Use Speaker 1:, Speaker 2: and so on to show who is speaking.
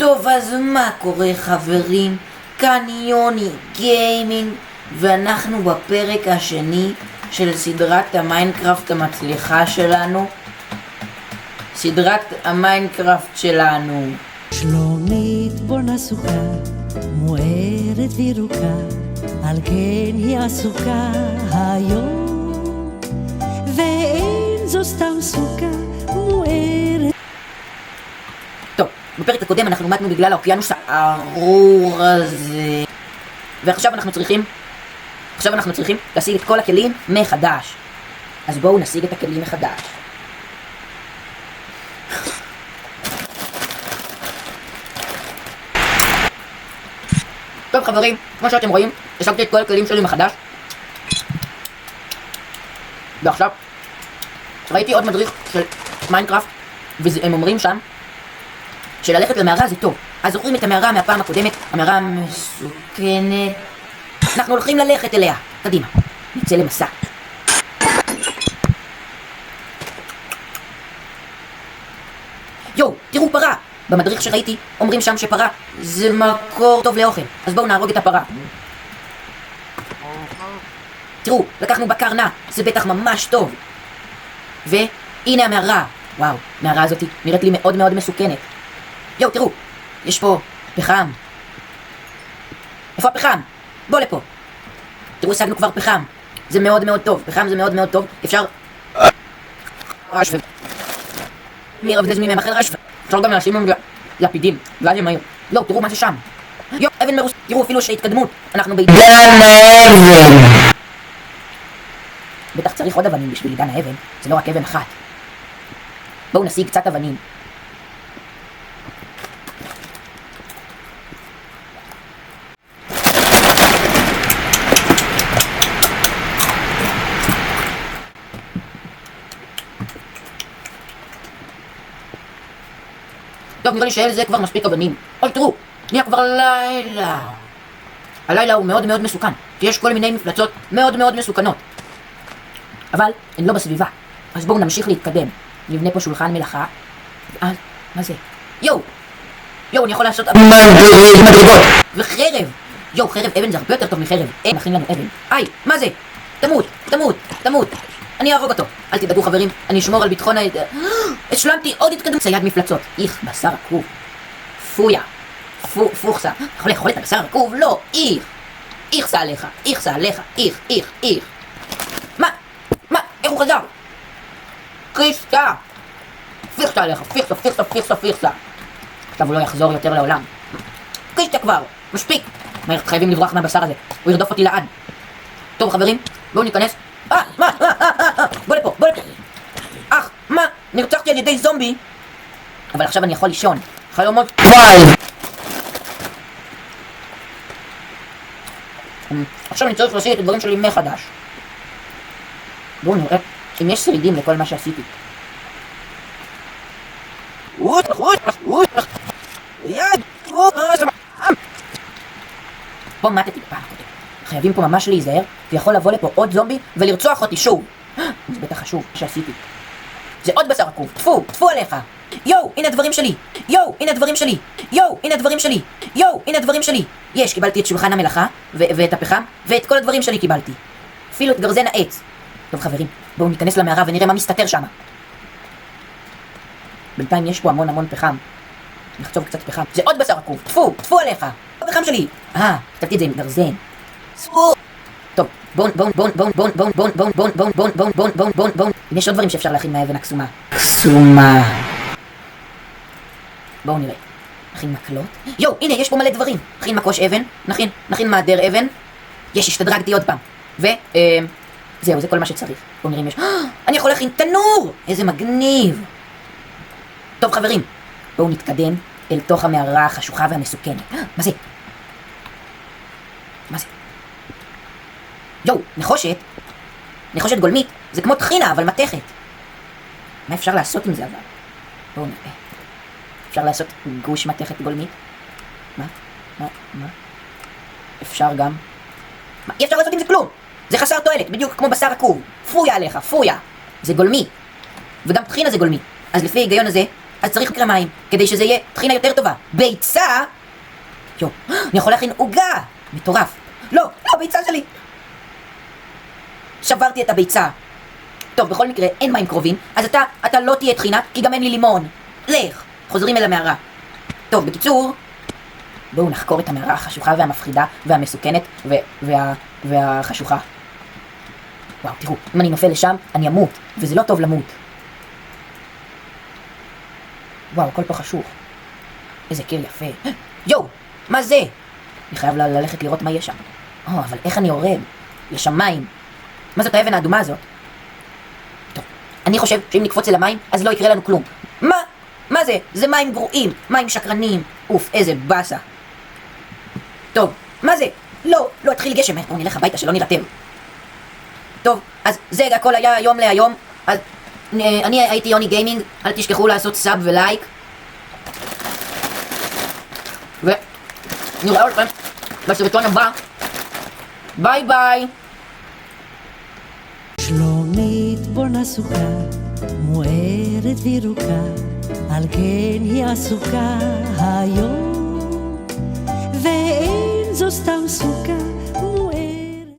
Speaker 1: טוב, אז מה קורה חברים? כאן יוני גיימינג, ואנחנו בפרק השני של סדרת המיינקראפט המצליחה שלנו. סדרת המיינקראפט שלנו.
Speaker 2: שלומית בונה סוכה, מוארת וירוקה, על כן היא עסוקה היום, ואין זו סתם סוכה מוארת.
Speaker 1: טוב, בפרק הקודם אנחנו למדנו בגלל האוקיינוס הארור הזה, ועכשיו אנחנו צריכים להשיג את כל הכלים מחדש. אז בואו נשיג את הכלים מחדש. טוב חברים, כמו שאתם רואים, השגתי את כל הכלים שלי מחדש. ועכשיו ראיתי עוד מדריך של מיינקראפט, והם אומרים שם שללכת למערה זה טוב. אז זוכרים את המערה מהפעם הקודמת, המערה מסוכנת? אנחנו הולכים ללכת אליה. קדימה, נצא למסע. יו, תראו פרה! במדריך שראיתי אומרים שם שפרה זה מקור טוב לאוכל, אז בואו נהרוג את הפרה. תראו, לקחנו בקר נע, זה בטח ממש טוב. והנה המערה. וואו, המערה הזאת נראית לי מאוד מאוד מסוכנת. יו, תראו, יש פה פחם. איפה הפחם? בוא לפה. תראו, השגנו כבר פחם. זה מאוד מאוד טוב, פחם זה מאוד מאוד טוב. אפשר רשף. מי רב דזמי ממחל רשף. אפשר גם להשים לפידים, ואז הם היו. לא, תראו מה זה שם. יו, אבן מרוס, תראו אפילו שהתקדמות. אנחנו בעידן האבן. בטח צריך עוד אבנים בשביל עידן האבן, זה לא רק אבן אחת. בואו נשיג קצת אבנים. טוב, נראה לי שאל זה כבר מספיק אבנים. אוי, תראו, נהיה כבר לילה. הלילה הוא מאוד מאוד מסוכן, כי יש כל מיני מפלצות מאוד מאוד מסוכנות. אבל הן לא בסביבה. אז בואו נמשיך להתקדם. נבנה פה שולחן מלאכה. מה זה? יו, אני יכול לעשות מדרגות. וחרב. יו, חרב אבן זה הרבה יותר טוב מחרב. נכין לנו אבן. מה זה? תמות. אני אהרוג אותו. אל תדאגו חברים, אני אשמור על ביטחון השלמתי עוד התקדמות. צייד מפלצות. איך, בשר עקוב. פויה. פוכסה. יכול לאכול את הבשר עקוב? לא, איך זה עליך. איך. מה? איך הוא חזר? קריסטה. פיכסה עליך. פיכסה. עכשיו הוא לא יחזור יותר לעולם. קריסטה כבר. מספיק. מהר, חייבים לברוח מהבשר הזה. הוא ירדוף אותי לעד. טוב חברים, בואו ניכנס. בוא לפה. מה? נרצחתי על ידי זומבי. אבל עכשיו אני יכול לישון. חלומות וואי. עכשיו אני צריך להשיג את הדברים שלי מחדש. בואו נראה אם יש שרידים לכל מה שעשיתי. פה מתתי בפעם הקודם. חייבים פה ממש להיזהר, ויכול לבוא לפה עוד זומבי ולרצוח אותי שוב. זה בטח חשוב שעשיתי. זה עוד בשר עקוב. טפו עליך. הנה הדברים שלי. יש, קיבלתי את שולחן המלאכה ואת הפחם ואת כל הדברים שלי קיבלתי. אפילו את גרזן העץ. טוב חברים, בואו ניכנס למערה ונראה מה מסתתר שם. בינתיים יש פה המון פחם. נחצוב קצת פחם. זה עוד בשר עקוב. טפו עליך. הפחם שלי. כתבתי את זה עם גרזן. טוב, בואו. יש עוד דברים שאפשר להכין מהאבן הקסומה. בואו נראה. נכין מקלות. הנה, יש פה מלא דברים. נכין מקוש אבן. נכין מעדר אבן. השתדרגתי עוד פעם. זהו, זה כל מה שצריך. בואו נראה אם יש... אני יכול להכין תנור! איזה מגניב! טוב חברים, בואו נתקדם אל תוך המערה החשוכה והמסוכנת. מה זה? נחושת גולמית. זה כמו טחינה, אבל מתכת. מה אפשר לעשות עם זה אבל? בואו נראה. אפשר לעשות גוש מתכת גולמית? מה? אפשר גם... אי אפשר לעשות עם זה כלום! זה חסר תועלת, בדיוק כמו בשר עקוב. פויה עליך. זה גולמי. וגם טחינה זה גולמי. אז לפי ההיגיון הזה, אז צריך מקרה מים, כדי שזה יהיה טחינה יותר טובה. ביצה! יו, אני יכול להכין עוגה! מטורף. לא, ביצה שלי! שברתי את הביצה. טוב, בכל מקרה, אין מים קרובים, אז אתה לא תהיה טחינה, כי גם אין לי לימון. לך, חוזרים אל המערה. טוב, בקיצור, בואו נחקור את המערה החשוכה והמפחידה והמסוכנת והחשוכה. וואו, תראו, אם אני נופל לשם, אני אמות, וזה לא טוב למות. וואו, הכל פה חשוך. איזה קיר יפה. יואו, מה זה? אני חייב ללכת לראות מה יש שם. אבל איך אני יורד? יש שם מים. מה זאת האבן האדומה הזאת? טוב, אני חושב שאם נקפוץ אל המים, אז לא יקרה לנו כלום. מה זה? זה מים גרועים, מים שקרנים. אוף, איזה בסה. טוב, מה זה? לא התחיל גשם. בואו נלך הביתה שלא נרתם. טוב, אז זה הכל היה היום להיום. אז אני הייתי יוני גיימינג, אל תשכחו לעשות סאב ולייק. ונראה אתכם בסרטון הבא. ביי ביי.
Speaker 2: שלומית בונה סוכה, מוארת וירוקה, על כן היא עסוקה היום.